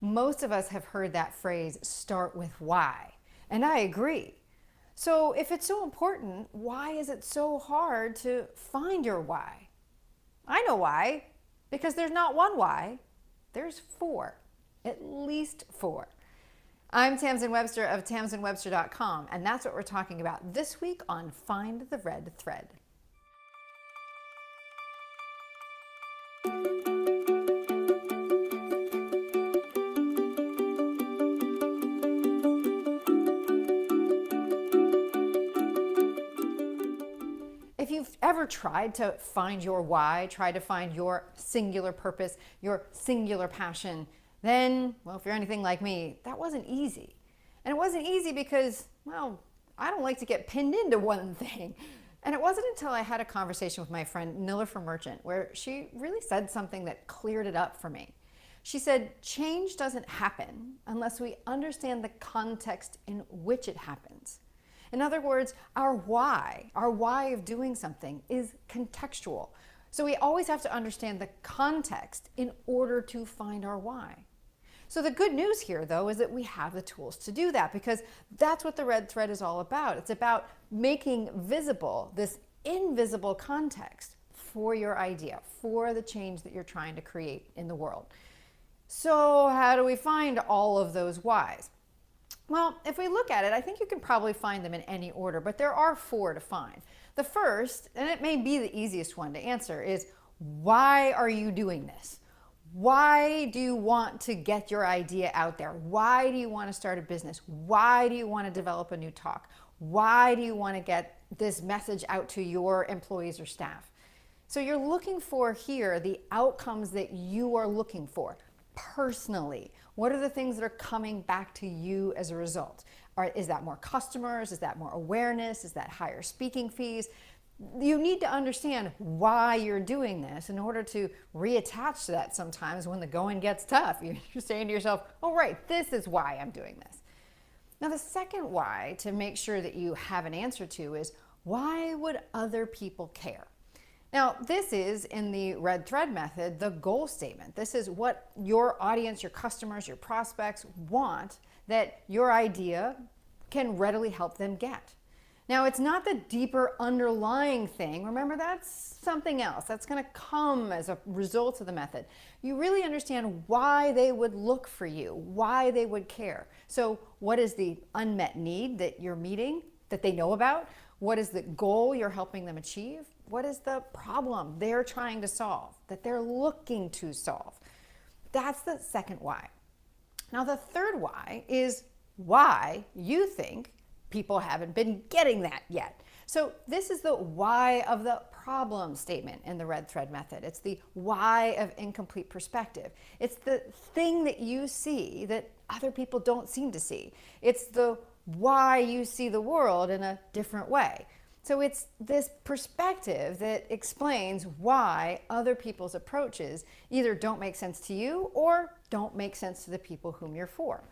Most of us have heard that phrase, start with why, and I agree. So if it's so important, why is it so hard to find your why? I know why, because there's not one why, there's four, at least four. I'm Tamsen Webster of tamsenwebster.com, and that's what we're talking about this week on Find the Red Thread. If you've ever tried to find your why, tried to find your singular purpose, your singular passion, then, well, if you're anything like me, that wasn't easy. And it wasn't easy because, well, I don't like to get pinned into one thing. And it wasn't until I had a conversation with my friend Nilofer Merchant where she really said something that cleared it up for me. She said, change doesn't happen unless we understand the context in which it happens. In other words, our why of doing something is contextual. So we always have to understand the context in order to find our why. So the good news here, though, is that we have the tools to do that, because that's what the red thread is all about. It's about making visible this invisible context for your idea, for the change that you're trying to create in the world. So how do we find all of those whys? Well, if we look at it, I think you can probably find them in any order, but there are four to find. The first, and it may be the easiest one to answer, is why are you doing this? Why do you want to get your idea out there? Why do you want to start a business? Why do you want to develop a new talk? Why do you want to get this message out to your employees or staff? So you're looking for here the outcomes that you are looking for personally. What are the things that are coming back to you as a result? Is that more customers? Is that more awareness? Is that higher speaking fees? You need to understand why you're doing this in order to reattach to that sometimes when the going gets tough. You're saying to yourself, oh, right, this is why I'm doing this. Now, the second why to make sure that you have an answer to is, why would other people care? Now, this is, in the red thread method, the goal statement. This is what your audience, your customers, your prospects want that your idea can readily help them get. Now, it's not the deeper underlying thing. Remember, that's something else. That's going to come as a result of the method. You really understand why they would look for you, why they would care. So what is the unmet need that you're meeting, that they know about? What is the goal you're helping them achieve? What is the problem they're trying to solve, that they're looking to solve? That's the second why. Now, the third why is why you think people haven't been getting that yet. So this is the why of the problem statement in the red thread method. It's the why of incomplete perspective. It's the thing that you see that other people don't seem to see. It's the why you see the world in a different way. So it's this perspective that explains why other people's approaches either don't make sense to you or don't make sense to the people whom you're for.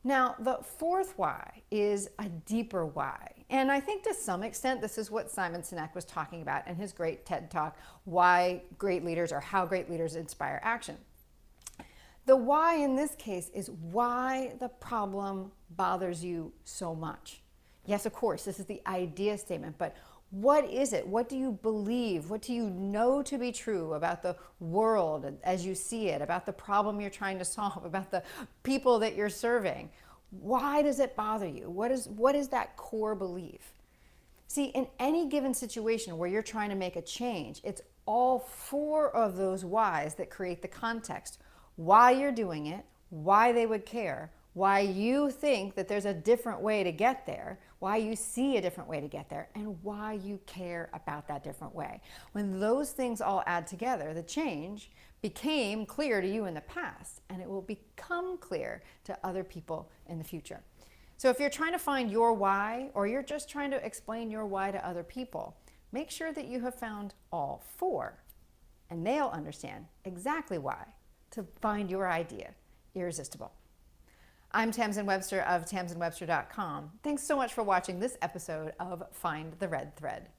Now, the fourth why is a deeper why. And I think to some extent, this is what Simon Sinek was talking about in his great TED Talk, Why Great Leaders or How Great Leaders Inspire Action. The why in this case is why the problem bothers you so much. Yes, of course, this is the idea statement, but what is it? What do you believe? What do you know to be true about the world as you see it, about the problem you're trying to solve, about the people that you're serving? Why does it bother you? What is that core belief? See, in any given situation where you're trying to make a change, it's all four of those whys that create the context. Why you're doing it, why they would care, why you think that there's a different way to get there, why you see a different way to get there, and why you care about that different way. When those things all add together, the change became clear to you in the past, and it will become clear to other people in the future. So if you're trying to find your why, or you're just trying to explain your why to other people, make sure that you have found all four, and they'll understand exactly why to find your idea irresistible. I'm Tamsen Webster of tamsenwebster.com. Thanks so much for watching this episode of Find the Red Thread.